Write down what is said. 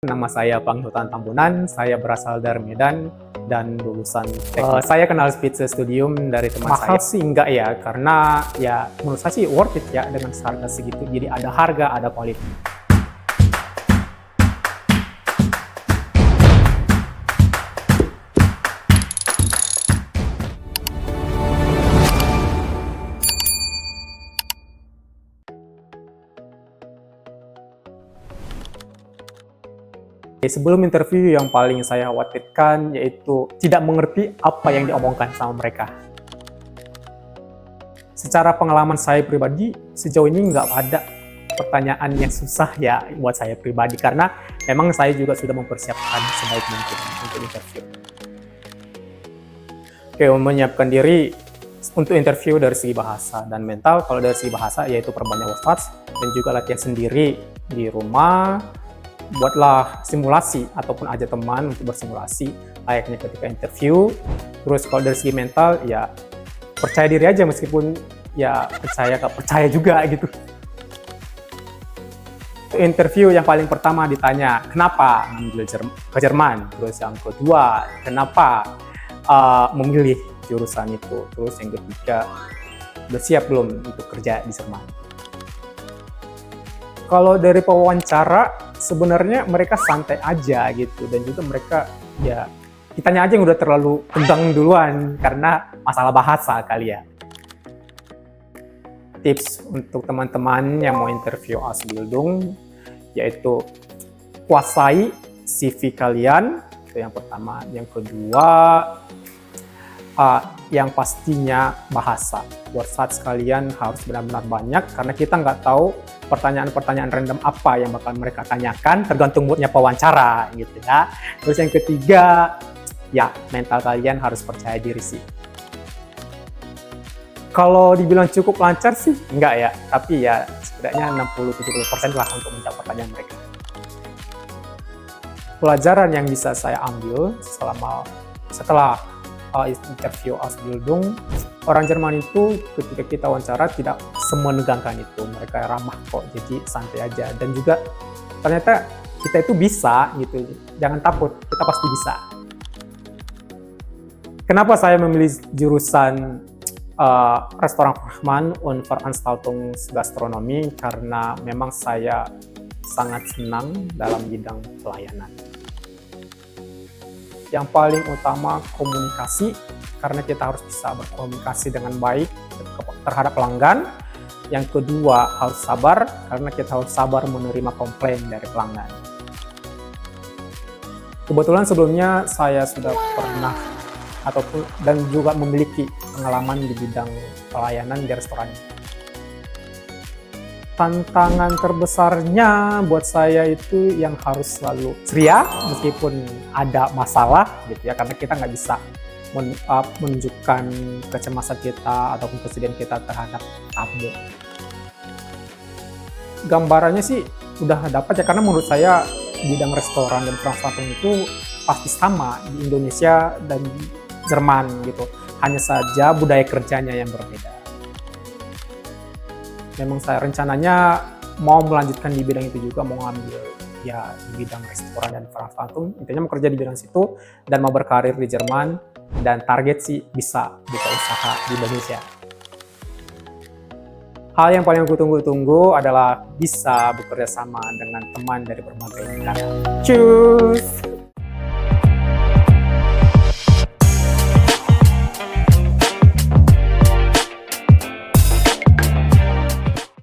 Nama saya Panghutan Tambunan, saya berasal dari Medan dan lulusan teknik. Saya kenal Spitze Studium dari teman saya. Mahal sih enggak ya, karena ya menurut saya sih worth it ya dengan harga segitu. Jadi ada harga, ada kualitas. Sebelum interview, yang paling saya khawatirkan yaitu tidak mengerti apa yang diomongkan sama mereka. Secara pengalaman saya pribadi, sejauh ini nggak ada pertanyaan yang susah ya buat saya pribadi, karena memang saya juga sudah mempersiapkan sebaik mungkin untuk interview. Oke, menyiapkan diri untuk interview dari segi bahasa dan mental. Kalau dari segi bahasa, yaitu perbanyak workshops dan juga latihan sendiri di rumah. Buatlah simulasi ataupun ajak teman untuk bersimulasi layaknya ketika interview. Terus kalau dari segi mental, ya percaya diri aja meskipun ya percaya gak percaya juga gitu. Interview yang paling pertama ditanya, kenapa memilih ke Jerman? Terus yang kedua, kenapa memilih jurusan itu? Terus yang ketiga, udah siap belum untuk kerja di Jerman? Kalau dari pewawancara, sebenarnya mereka santai aja gitu, dan juga mereka ya kitanya aja yang udah terlalu tegang duluan karena masalah bahasa kali ya. Tips untuk teman-teman yang mau interview Ausbildung yaitu kuasai CV kalian, itu yang pertama. Yang kedua, yang pastinya bahasa. Workshops kalian harus benar-benar banyak karena kita nggak tahu pertanyaan-pertanyaan random apa yang bakal mereka tanyakan, tergantung moodnya pewawancara gitu ya. Terus yang ketiga, ya mental kalian harus percaya diri sih. Kalau dibilang cukup lancar sih enggak ya, tapi ya setidaknya 60-70% lah untuk menjawab pertanyaan mereka. Pelajaran yang bisa saya ambil setelah interview Ausbildung, orang Jerman itu ketika kita wawancara tidak semenegangkan itu, mereka ramah kok, jadi santai aja. Dan juga ternyata kita itu bisa gitu, jangan takut, kita pasti bisa. Kenapa saya memilih jurusan Restaurant und Veranstaltungsgastronomie? Karena memang saya sangat senang dalam bidang pelayanan. Yang paling utama komunikasi, karena kita harus bisa berkomunikasi dengan baik terhadap pelanggan. Yang kedua harus sabar, karena kita harus sabar menerima komplain dari pelanggan. Kebetulan sebelumnya saya sudah pernah dan juga memiliki pengalaman di bidang pelayanan di restoran. Tantangan terbesarnya buat saya itu yang harus selalu ceria meskipun ada masalah gitu ya, karena kita nggak bisa menunjukkan kecemasan kita ataupun kesedihan kita terhadap tamu. Gambarannya sih udah dapat ya, karena menurut saya bidang restoran dan Veranstaltung itu pasti sama di Indonesia dan Jerman gitu, hanya saja budaya kerjanya yang berbeda. Memang saya rencananya mau melanjutkan di bidang itu juga, mau ngambil ya di bidang restoran dan Veranstaltung. Intinya mau kerja di bidang situ dan mau berkarir di Jerman, dan target sih bisa buka usaha di Indonesia. Hal yang paling aku tunggu-tunggu adalah bisa bekerja sama dengan teman dari berbagai negara. Cus!